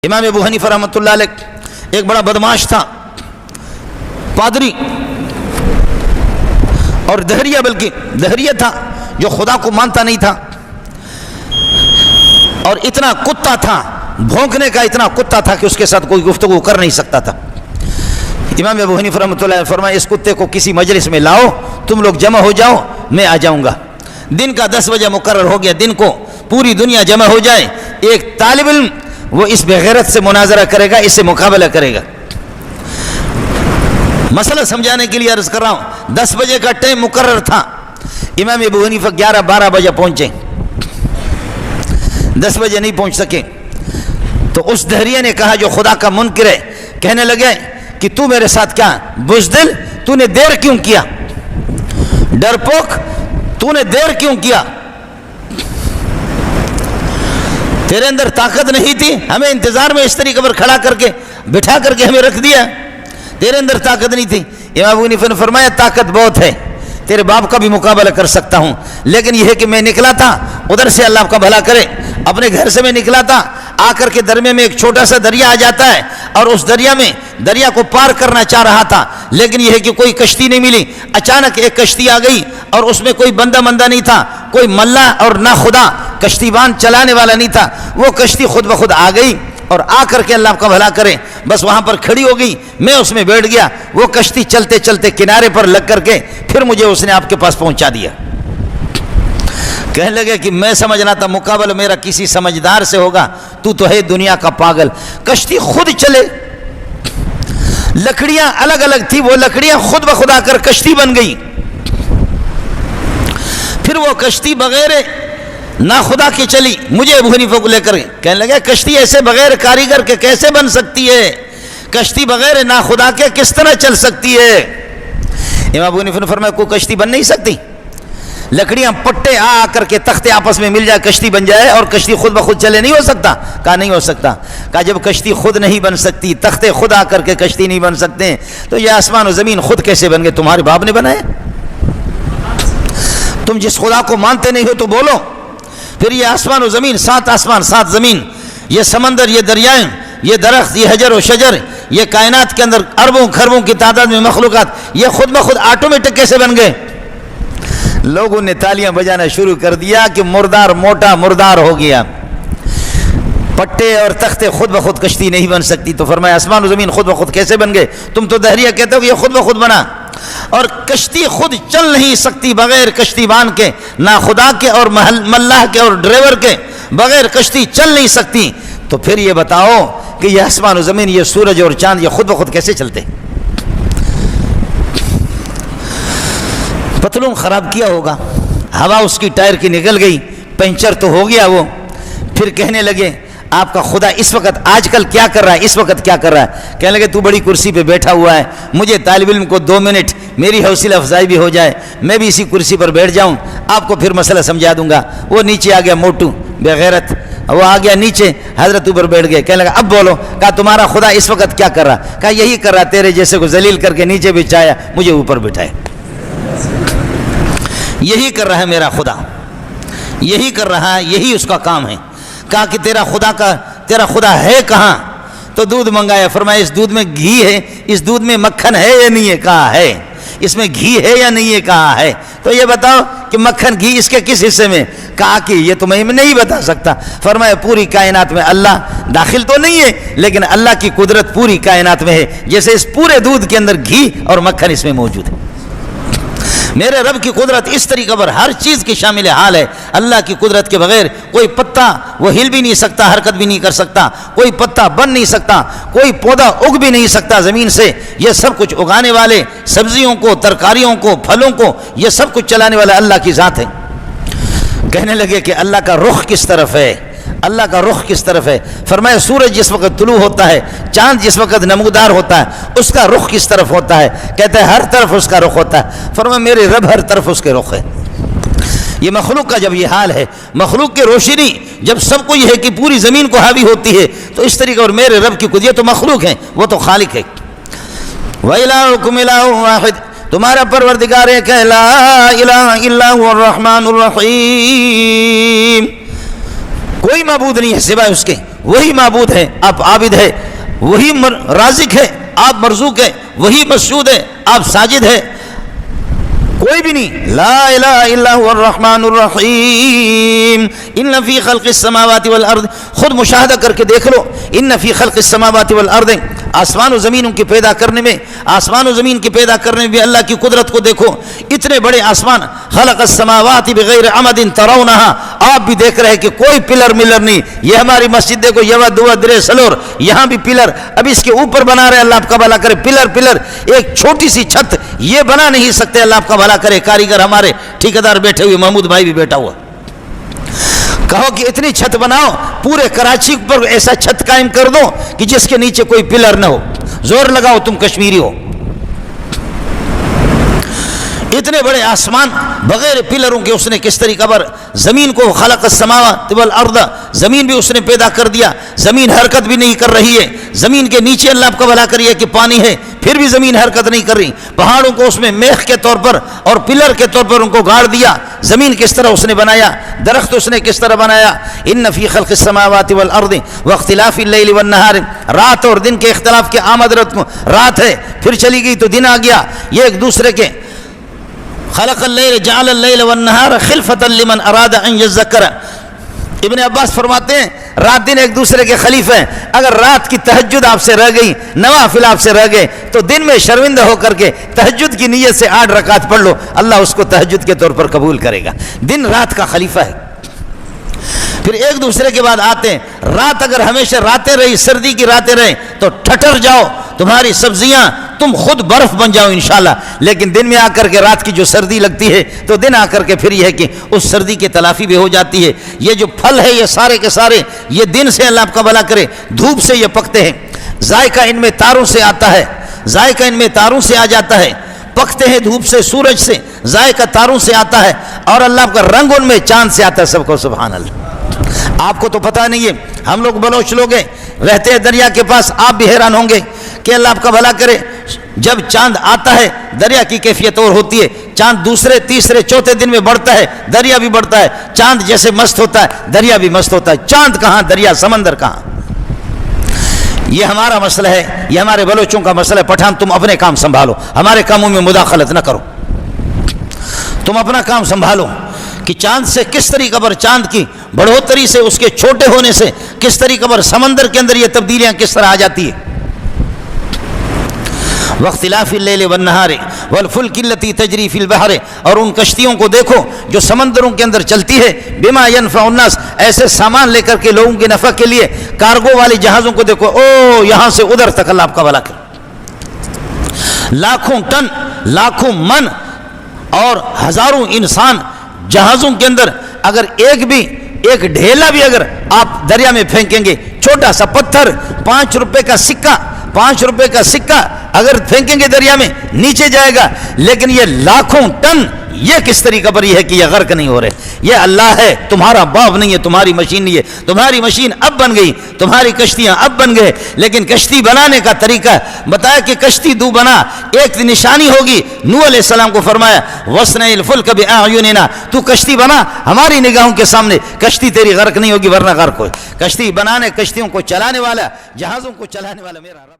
امام ابو حنیفہ رحمۃ اللہ علیہ ایک بڑا بدماش تھا، پادری اور دہریہ، بلکہ دہریہ تھا جو خدا کو مانتا نہیں تھا، اور اتنا کتا تھا، بھونکنے کا اتنا کتا تھا کہ اس کے ساتھ کوئی گفتگو کر نہیں سکتا تھا۔ امام ابو حنیفہ رحمۃ اللہ علیہ فرمایا اس کتے کو کسی مجلس میں لاؤ، تم لوگ جمع ہو جاؤ، میں آ جاؤں گا۔ دن کا 10 بجے مقرر ہو گیا، دن کو پوری دنیا جمع ہو جائے، ایک طالب علم وہ اس بغیرت سے مناظرہ کرے گا، اس سے مقابلہ کرے گا۔ مسئلہ سمجھانے کے لیے عرض کر رہا ہوں، 10 بجے کا ٹائم مقرر تھا، امام ابو حنیفہ 11-12 بجے پہنچے، 10 بجے نہیں پہنچ سکے۔ تو اس دہریہ نے کہا جو خدا کا منکر ہے، کہنے لگے کہ تو میرے ساتھ کیا بزدل، تو نے دیر کیوں کیا، ڈرپوک، تو نے دیر کیوں کیا، تیرے اندر طاقت نہیں تھی، ہمیں انتظار میں اس طریقے پر کھڑا کر کے بٹھا کر کے ہمیں رکھ دیا، تیرے اندر طاقت نہیں تھی۔ امام ابو حنیفہ نے فرمایا طاقت بہت ہے، تیرے باپ کا بھی مقابلہ کر سکتا ہوں، لیکن یہ ہے کہ میں نکلا تھا ادھر سے، اللہ کا بھلا کرے، اپنے گھر سے میں نکلا تھا، آ کر کے درمیان میں ایک چھوٹا سا دریا آ جاتا ہے، اور اس دریا کو پار کرنا چاہ رہا تھا، لیکن یہ ہے کہ کوئی کشتی نہیں ملی۔ اچانک ایک کشتی آ گئی اور اس میں کوئی بندہ نہیں تھا، کوئی ملا اور نہ خدا کشتی بان چلانے والا نہیں تھا، وہ کشتی خود بخود آ گئی اور آ کر کے اللہ کا بھلا کرے بس وہاں پر کھڑی ہو گئی، میں اس میں بیٹھ گیا، وہ کشتی چلتے چلتے کنارے پر لگ کر کے پھر مجھے اس نے آپ کے پاس پہنچا دیا۔ کہنے لگے کہ میں سمجھنا تھا مقابلہ میرا کسی سمجھدار سے ہوگا، تو ہے دنیا کا پاگل۔ کشتی خود چلے، لکڑیاں الگ الگ تھی، وہ لکڑیاں خود بخود آ کر کشتی بن گئی، پھر وہ کشتی بغیر نہ خدا کی چلی، مجھے ابو حنیفہ کو لے کر کہنے لگا کشتی ایسے بغیر کاریگر کے کیسے بن سکتی ہے، کشتی بغیر نہ خدا کے کس طرح چل سکتی ہے۔ امام ابو حنیفہ نے فرمایا کوئی کشتی بن نہیں سکتی، لکڑیاں پٹے آ کر کے تختے آپس میں مل جائے کشتی بن جائے، اور کشتی خود بخود چلے نہیں ہو سکتا؟ کہا نہیں ہو سکتا۔ کہا جب کشتی خود نہیں بن سکتی، تختے خود آ کر کے کشتی نہیں بن سکتے، تو یہ آسمان و زمین خود کیسے بن گئے؟ تمہارے باپ نے بنائے؟ تم جس خدا کو مانتے نہیں ہو تو بولو۔ پھر یہ آسمان و زمین، 7 آسمان 7 زمین، یہ سمندر، یہ دریائیں، یہ درخت، یہ حجر و شجر، یہ کائنات کے اندر اربوں خربوں کی تعداد میں مخلوقات، یہ خود بخود آٹومیٹک کیسے بن گئے؟ لوگوں نے تالیاں بجانا شروع کر دیا کہ مردار موٹا مردار ہو گیا، پٹے اور تختے خود بخود کشتی نہیں بن سکتی، تو فرمایا آسمان و زمین خود بخود کیسے بن گئے؟ تم تو دہریہ کہتے ہو کہ یہ خود بخود بنا، اور کشتی خود چل نہیں سکتی بغیر کشتی بان کے، نہ خدا کے اور ملاح کے اور ڈرائیور کے بغیر کشتی چل نہیں سکتی، تو پھر یہ بتاؤ کہ یہ آسمان و زمین، یہ سورج اور چاند، یہ خود بخود کیسے چلتے؟ پتلون خراب کیا ہوگا، ہوا اس کی ٹائر کی نکل گئی، پنچر تو ہو گیا وہ۔ پھر کہنے لگے آپ کا خدا اس وقت آج کل کیا کر رہا ہے، اس وقت کیا کر رہا ہے؟ کہنے لگے تو بڑی کرسی پہ بیٹھا ہوا ہے، مجھے طالب علم کو 2 منٹ میری حوصلہ افزائی بھی ہو جائے، میں بھی اسی کرسی پر بیٹھ جاؤں، آپ کو پھر مسئلہ سمجھا دوں گا۔ وہ نیچے آ گیا موٹو بغیرت، وہ آ گیا نیچے، حضرت اوپر بیٹھ گئے، کہنے لگا اب بولو۔ کہا تمہارا خدا اس وقت کیا کر رہا؟ کہا یہی کر رہا، تیرے جیسے کو ذلیل کر کے نیچے بچھایا، مجھے اوپر بٹھایا، یہی کر رہا ہے میرا خدا، یہی کر رہا ہے، یہی اس کا کام ہے۔ کہا کہ تیرا خدا ہے کہاں؟ تو دودھ منگایا، فرمایا اس دودھ میں گھی ہے، اس دودھ میں مکھن ہے یا نہیں ہے؟ کہا ہے۔ اس میں گھی ہے یا نہیں ہے؟ کہا ہے۔ تو یہ بتاؤ کہ مکھن گھی اس کے کس حصے میں؟ کہا کہ یہ تو میں نہیں بتا سکتا۔ فرمایا پوری کائنات میں اللہ داخل تو نہیں ہے، لیکن اللہ کی قدرت پوری کائنات میں ہے، جیسے اس پورے دودھ کے اندر گھی اور مکھن اس میں موجود ہے۔ میرے رب کی قدرت اس طریقے پر ہر چیز کی شامل حال ہے۔ اللہ کی قدرت کے بغیر کوئی پتا وہ ہل بھی نہیں سکتا، حرکت بھی نہیں کر سکتا، کوئی پتا بن نہیں سکتا، کوئی پودا اگ بھی نہیں سکتا زمین سے۔ یہ سب کچھ اگانے والے، سبزیوں کو، ترکاریوں کو، پھلوں کو، یہ سب کچھ چلانے والا اللہ کی ذات ہے۔ کہنے لگے کہ اللہ کا رخ کس طرف ہے، اللہ کا رخ کس طرف ہے؟ فرمایا سورج جس وقت طلوع ہوتا ہے، چاند جس وقت نمودار ہوتا ہے، اس کا رخ کس طرف ہوتا ہے؟ کہتے ہیں ہر طرف اس کا رخ ہوتا ہے۔ فرمایا میرے رب ہر طرف اس کے رخ ہے۔ یہ مخلوق کا جب یہ حال ہے، مخلوق کی روشنی جب سب کو یہ ہے کہ پوری زمین کو حاوی ہوتی ہے، تو اس طریقے اور میرے رب کی قدرت، یہ تو مخلوق ہے، وہ تو خالق ہے۔ وَإِلَٰهُكُمْ إِلَٰهٌ وَاحِدٌ، تمہارا پروردگار ہے کہ لا الہ الا هو الرحمن الرحیم، کوئی معبود نہیں ہے سوائے اس کے، وہی معبود ہے، آپ عابد ہے، وہی رازق ہے، آپ مرزوق ہے، وہی مسجود ہے، آپ ساجد ہے، کوئی بھی نہیں. لا الہ الا هو الرحمن الرحیم. ان فی خلق السماوات والارض، خود مشاہدہ کر کے دیکھ لو. ان فی خلق السماوات والارض، آسمان و زمینوں کی پیدا کرنے میں، آسمان و زمین کی پیدا کرنے میں بھی اللہ کی قدرت کو دیکھو. اتنے بڑے آسمان، خلق السماوات بغیر عمد ترونها، آپ بھی دیکھ رہے کہ کوئی پلر ملر نہیں. یہ ہماری مسجد دیکھو، یہ دو درے سلور، یہاں بھی پلر، اب اس کے اوپر بنا رہے، اللہ آپ کا بھلا کرے. پلر ایک چھوٹی سی چھت یہ بنا نہیں سکتے، اللہ آپ کا بھلا کرے. کاریگر ہمارے ٹھیکیدار بیٹھے ہوئے، محمود بھائی بھی بیٹھا ہوا. کہو کہ اتنی چھت بناؤ، پورے کراچی پر ایسا چھت قائم کر دو کہ جس کے نیچے کوئی پلر نہ ہو. زور لگاؤ، تم کشمیری ہو. اتنے بڑے آسمان بغیر پلروں کے اس نے کس طریقہ پر زمین کو، خلق السماوات والارض، زمین بھی اس نے پیدا کر دیا. زمین حرکت بھی نہیں کر رہی ہے. زمین کے نیچے اللہ آپ کا بھلا کریے کہ پانی ہے، پھر بھی زمین حرکت نہیں کر رہی. پہاڑوں کو اس میں میخ کے طور پر اور پلر کے طور پر ان کو گاڑ دیا. زمین کس طرح اس نے بنایا، درخت اس نے کس طرح بنایا. ان فی خلق السماوات والارض واختلاف اللیل والنہار، رات اور دن کے اختلاف کے آمد رات کو، رات ہے پھر چلی گئی تو دن آ گیا. یہ ایک دوسرے کے خلق اللیل جعل اللیل والنہار خلفۃ لمن اراد ان یذکر. ابن عباس فرماتے ہیں رات دن ایک دوسرے کے خلیفہ ہیں. اگر رات کی تہجد آپ سے رہ گئی، نوافل آپ سے رہ گئے، تو دن میں شرمندہ ہو کر کے تہجد کی نیت سے 8 رکعت پڑھ لو، اللہ اس کو تہجد کے طور پر قبول کرے گا. دن رات کا خلیفہ ہے. پھر ایک دوسرے کے بعد آتے ہیں. رات اگر ہمیشہ راتیں رہی، سردی کی راتیں رہیں تو ٹھٹر جاؤ، تمہاری سبزیاں تم خود برف بن جاؤ انشاءاللہ. لیکن دن میں آ کر کے رات کی جو سردی لگتی ہے تو دن آ کر کے پھر یہ ہے کہ اس سردی کی تلافی بھی ہو جاتی ہے. یہ جو پھل ہے یہ سارے کے سارے یہ دن سے اللہ آپ کا بھلا کرے دھوپ سے یہ پکتے ہیں. ذائقہ ان میں تاروں سے آتا ہے، ذائقہ ان میں تاروں سے آ جاتا ہے. پکتے ہیں دھوپ سے، سورج سے، ذائقہ تاروں سے آتا ہے. اور اللہ کا رنگ ان میں چاند سے آتا ہے. سب کو سبحان اللہ. آپ کو تو پتہ نہیں ہے، ہم لوگ بلوچ لوگ ہیں، رہتے ہیں دریا کے پاس. آپ بھی حیران ہوں گے کہ اللہ آپ کا بھلا کرے جب چاند آتا ہے دریا کی کیفیت اور ہوتی ہے. چاند دوسرے تیسرے چوتھے دن میں بڑھتا ہے، دریا بھی بڑھتا ہے. چاند جیسے مست ہوتا ہے دریا بھی مست ہوتا ہے. چاند کہاں، دریا سمندر کہاں. یہ ہمارا مسئلہ ہے، یہ ہمارے بلوچوں کا مسئلہ ہے. پٹھان تم اپنے کام سنبھالو، ہمارے کاموں میں مداخلت نہ کرو. تم اپنا کام سنبھالو کہ چاند سے کس طریقہ پر، چاند کی بڑھوتری سے، اس کے چھوٹے ہونے سے کس طریقہ پر سمندر کے اندر یہ تبدیلیاں کس طرح آ جاتی ہے. واختلاف اللیل والنہار والفلک التی تجری فی البحر، اور ان کشتیوں کو دیکھو جو سمندروں کے اندر چلتی ہے. بما ینفع الناس، ایسے سامان لے کر کے لوگوں کے نفع کے لیے. کارگو والی جہازوں کو دیکھو، او یہاں سے ادھر تک اللہ آپ کا بھلا کرے. لاکھوں ٹن، لاکھوں من اور ہزاروں انسان جہازوں کے اندر. اگر ایک ڈھیلا بھی اگر آپ دریا میں پھینکیں گے، چھوٹا سا پتھر، 5 روپے کا سکہ، 5 روپے کا سکہ اگر پھینکیں گے دریا میں نیچے جائے گا. لیکن یہ لاکھوں ٹن، یہ کس طریقہ پر یہ ہے کہ یہ غرق نہیں ہو رہے. یہ اللہ ہے، تمہارا باپ نہیں ہے، تمہاری مشین نہیں ہے. تمہاری مشین اب بن گئی، تمہاری کشتیاں اب بن گئے. لیکن کشتی بنانے کا طریقہ بتایا کہ کشتی دو بنا، ایک نشانی ہوگی. نوح علیہ السلام کو فرمایا وَاصْنَعِ الْفُلْكَ بِأَعْيُنِنَا، تو کشتی بنا ہماری نگاہوں کے سامنے، کشتی تیری غرق نہیں ہوگی ورنہ غرق ہو. کشتی بنانے، کشتیوں کو چلانے والا، جہازوں کو چلانے والا میرا رب.